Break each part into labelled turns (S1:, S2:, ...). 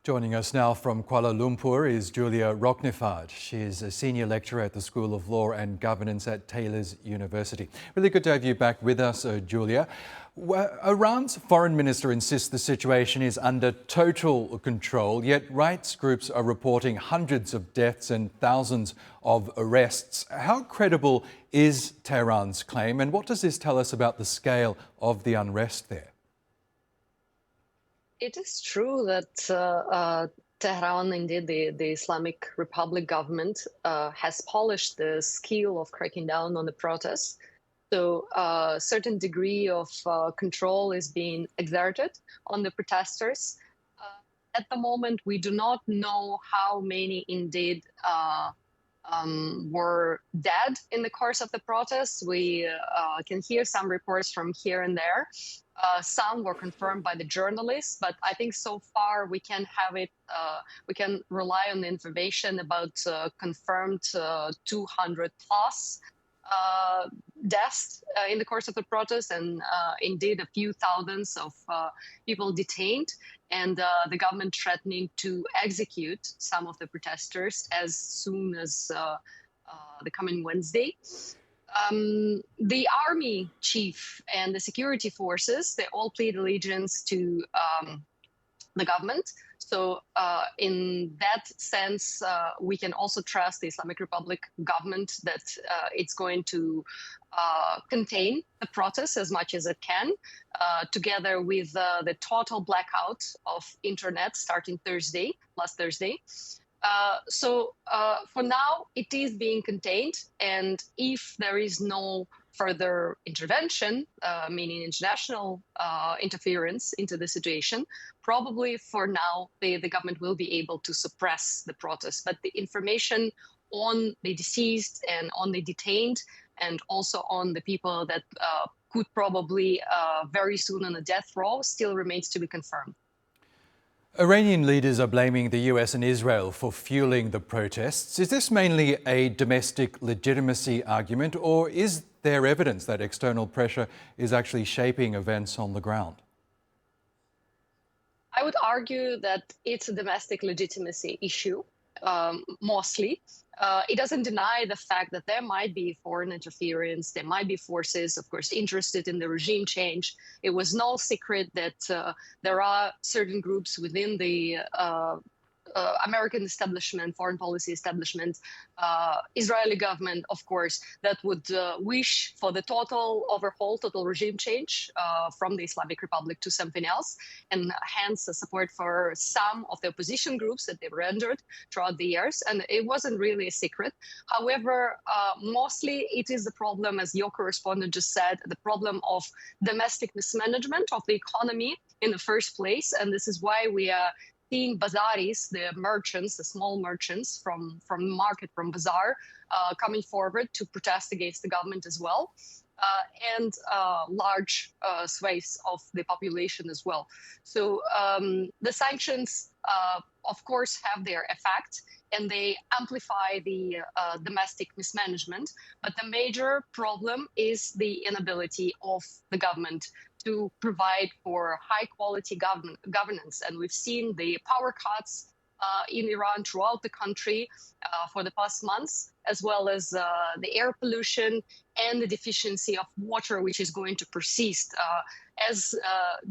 S1: Joining us now from Kuala Lumpur is Julia Roknifard. She is a senior lecturer at the School of Law and Governance at Taylor's University. Really good to have you back with us, Julia. Iran's foreign minister insists the situation is under total control, yet rights groups are reporting hundreds of deaths and thousands of arrests. How credible is Tehran's claim, and what does this tell us about the scale of the unrest there?
S2: It is true that Tehran, indeed, the Islamic Republic government, has polished the skill of cracking down on the protests. So a certain degree of control is being exerted on the protesters. At the moment, we do not know how many indeed were dead in the course of the protests. We can hear some reports from here and there. Some were confirmed by the journalists, but I think so far we can have it. We can rely on the information about confirmed 200 plus deaths in the course of the protest, and indeed a few thousands of people detained, and the government threatening to execute some of the protesters as soon as the coming Wednesday. The army chief and the security forces, they all plead allegiance to the government. So in that sense, we can also trust the Islamic Republic government that it's going to contain the protests as much as it can, together with the total blackout of internet starting last Thursday. So for now, it is being contained. And if there is no further intervention, meaning international interference into the situation, probably for now, the government will be able to suppress the protests. But the information on the deceased and on the detained, and also on the people that could probably very soon on a death row, still remains to be confirmed.
S1: Iranian leaders are blaming the US and Israel for fueling the protests. Is this mainly a domestic legitimacy argument, or is there evidence that external pressure is actually shaping events on the ground?
S2: I would argue that it's a domestic legitimacy issue, mostly. It doesn't deny the fact that there might be foreign interference, there might be forces, of course, interested in the regime change. It was no secret that there are certain groups within the American establishment, foreign policy establishment, Israeli government, of course, that would wish for the total overhaul, total regime change from the Islamic Republic to something else, and hence the support for some of the opposition groups that they rendered throughout the years. And it wasn't really a secret. However, mostly it is the problem, as your correspondent just said, the problem of domestic mismanagement of the economy in the first place. And this is why we are seeing bazaris, the merchants, the small merchants from market, from bazaar, coming forward to protest against the government as well, and large swathes of the population as well. So the sanctions, of course, have their effect, and they amplify the domestic mismanagement. But the major problem is the inability of the government to provide for high quality governance. And we've seen the power cuts in Iran throughout the country for the past months, as well as the air pollution and the deficiency of water, which is going to persist as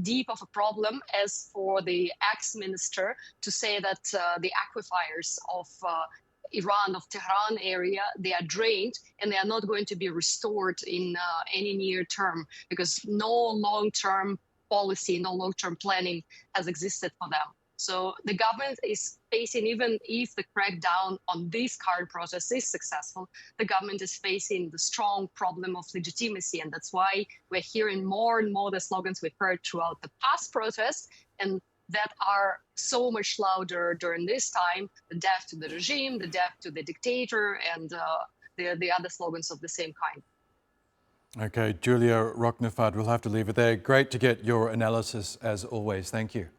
S2: deep of a problem as for the ex-minister to say that the aquifers of Iran, of Tehran area, they are drained and they are not going to be restored in any near term, because no long-term policy, no long-term planning has existed for them. So the government is facing, even if the crackdown on this current process is successful, the government is facing the strong problem of legitimacy. And that's why we're hearing more and more the slogans we've heard throughout the past protests, and that are so much louder during this time: the death to the regime, the death to the dictator, and the other slogans of the same kind.
S1: Okay, Julia Roknifard, we'll have to leave it there. Great to get your analysis as always. Thank you.